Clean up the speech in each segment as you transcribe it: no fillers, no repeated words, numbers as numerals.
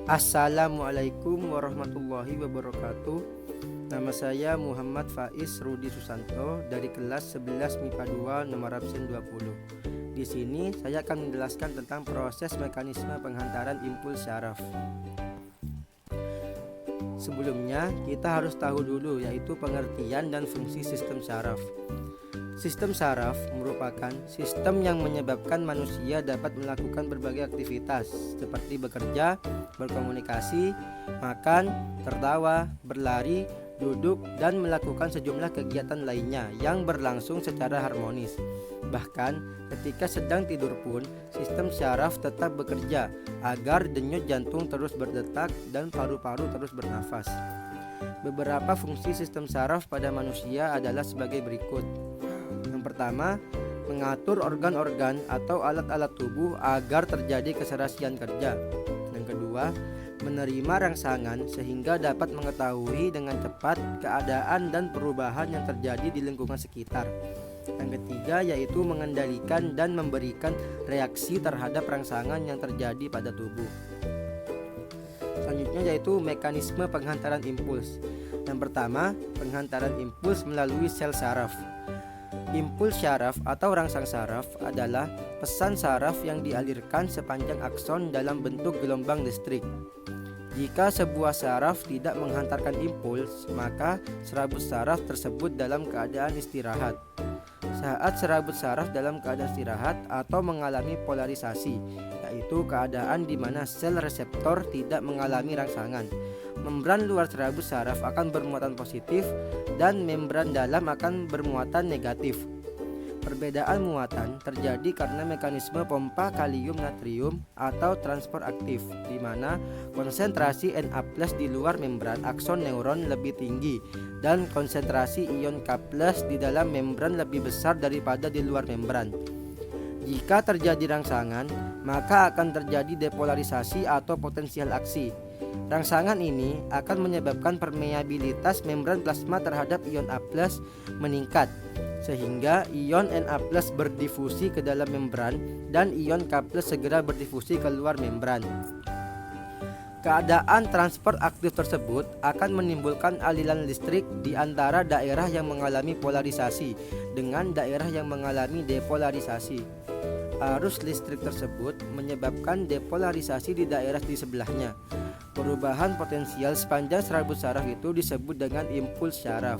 Assalamualaikum warahmatullahi wabarakatuh. Nama saya Muhammad Faiz Rudi Susanto dari kelas 11 MIPA 2 nomor absen 20. Di sini saya akan menjelaskan tentang proses mekanisme penghantaran impuls syaraf. Sebelumnya kita harus tahu dulu yaitu pengertian dan fungsi sistem syaraf. Sistem syaraf merupakan sistem yang menyebabkan manusia dapat melakukan berbagai aktivitas seperti bekerja, berkomunikasi, makan, tertawa, berlari, duduk, dan melakukan sejumlah kegiatan lainnya yang berlangsung secara harmonis. Bahkan ketika sedang tidur pun, sistem syaraf tetap bekerja agar denyut jantung terus berdetak dan paru-paru terus bernafas. Beberapa fungsi sistem syaraf pada manusia adalah sebagai berikut. Yang pertama, mengatur organ-organ atau alat-alat tubuh agar terjadi keserasian kerja. Yang kedua, menerima rangsangan sehingga dapat mengetahui dengan cepat keadaan dan perubahan yang terjadi di lingkungan sekitar. Yang ketiga yaitu mengendalikan dan memberikan reaksi terhadap rangsangan yang terjadi pada tubuh. Selanjutnya yaitu mekanisme penghantaran impuls. Yang pertama, penghantaran impuls melalui sel saraf. Impuls syaraf atau rangsang saraf adalah pesan saraf yang dialirkan sepanjang akson dalam bentuk gelombang listrik. Jika sebuah saraf tidak menghantarkan impuls, maka serabut saraf tersebut dalam keadaan istirahat. Saat serabut saraf dalam keadaan istirahat atau mengalami polarisasi, yaitu keadaan di mana sel reseptor tidak mengalami rangsangan, membran luar serabut saraf akan bermuatan positif dan membran dalam akan bermuatan negatif. Perbedaan muatan terjadi karena mekanisme pompa kalium natrium atau transport aktif, di mana konsentrasi Na+ di luar membran akson neuron lebih tinggi dan konsentrasi ion K+ di dalam membran lebih besar daripada di luar membran. Jika terjadi rangsangan, maka akan terjadi depolarisasi atau potensial aksi. Rangsangan ini akan menyebabkan permeabilitas membran plasma terhadap ion A+ meningkat, sehingga ion Na+ berdifusi ke dalam membran dan ion K+ segera berdifusi keluar membran. Keadaan transport aktif tersebut akan menimbulkan aliran listrik di antara daerah yang mengalami polarisasi dengan daerah yang mengalami depolarisasi. Arus listrik tersebut menyebabkan depolarisasi di daerah di sebelahnya. Perubahan potensial sepanjang serabut saraf itu disebut dengan impuls syaraf.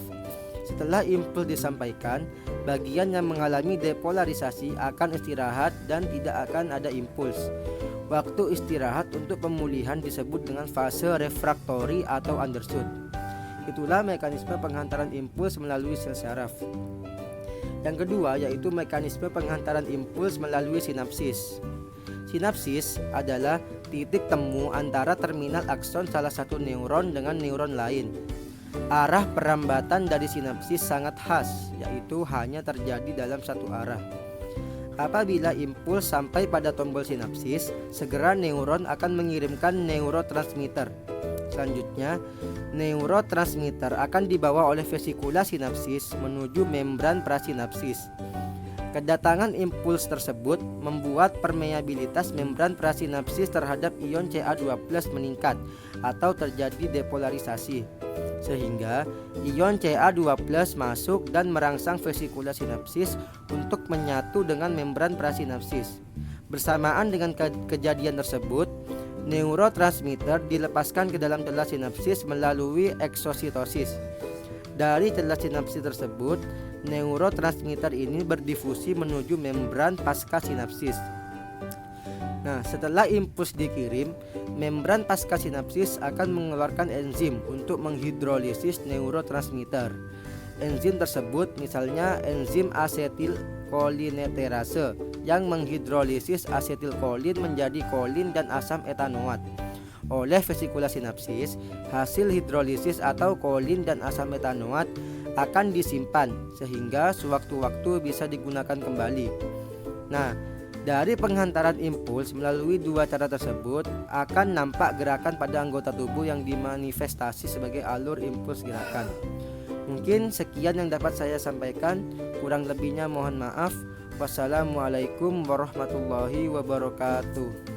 Setelah impuls disampaikan, bagian yang mengalami depolarisasi akan istirahat dan tidak akan ada impuls. Waktu istirahat untuk pemulihan disebut dengan fase refraktori atau undershoot. Itulah mekanisme penghantaran impuls melalui sel saraf. Yang kedua yaitu mekanisme penghantaran impuls melalui sinapsis. Sinapsis adalah titik temu antara terminal akson salah satu neuron dengan neuron lain. Arah perambatan dari sinapsis sangat khas, yaitu hanya terjadi dalam satu arah. Apabila impuls sampai pada tombol sinapsis, segera neuron akan mengirimkan neurotransmitter. Selanjutnya, neurotransmitter akan dibawa oleh vesikula sinapsis menuju membran prasinapsis. Kedatangan impuls tersebut membuat permeabilitas membran prasinapsis terhadap ion Ca2+ meningkat atau terjadi depolarisasi, sehingga ion Ca2+ masuk dan merangsang vesikula sinapsis untuk menyatu dengan membran prasinapsis. Bersamaan dengan kejadian tersebut, neurotransmitter dilepaskan ke dalam celah sinapsis melalui eksositosis. Dari celah sinapsis tersebut, neurotransmitter ini berdifusi menuju membran pasca sinapsis. Nah, setelah impuls dikirim, membran pasca sinapsis akan mengeluarkan enzim untuk menghidrolisis neurotransmitter. Enzim tersebut misalnya enzim asetilkolineterase yang menghidrolisis asetilkolin menjadi kolin dan asam etanoat. Oleh vesikula sinapsis, hasil hidrolisis atau kolin dan asam etanoat akan disimpan sehingga sewaktu-waktu bisa digunakan kembali. Nah, dari penghantaran impuls melalui dua cara tersebut akan nampak gerakan pada anggota tubuh yang dimanifestasi sebagai alur impuls gerakan. Mungkin sekian yang dapat saya sampaikan, kurang lebihnya mohon maaf. Wassalamualaikum warahmatullahi wabarakatuh.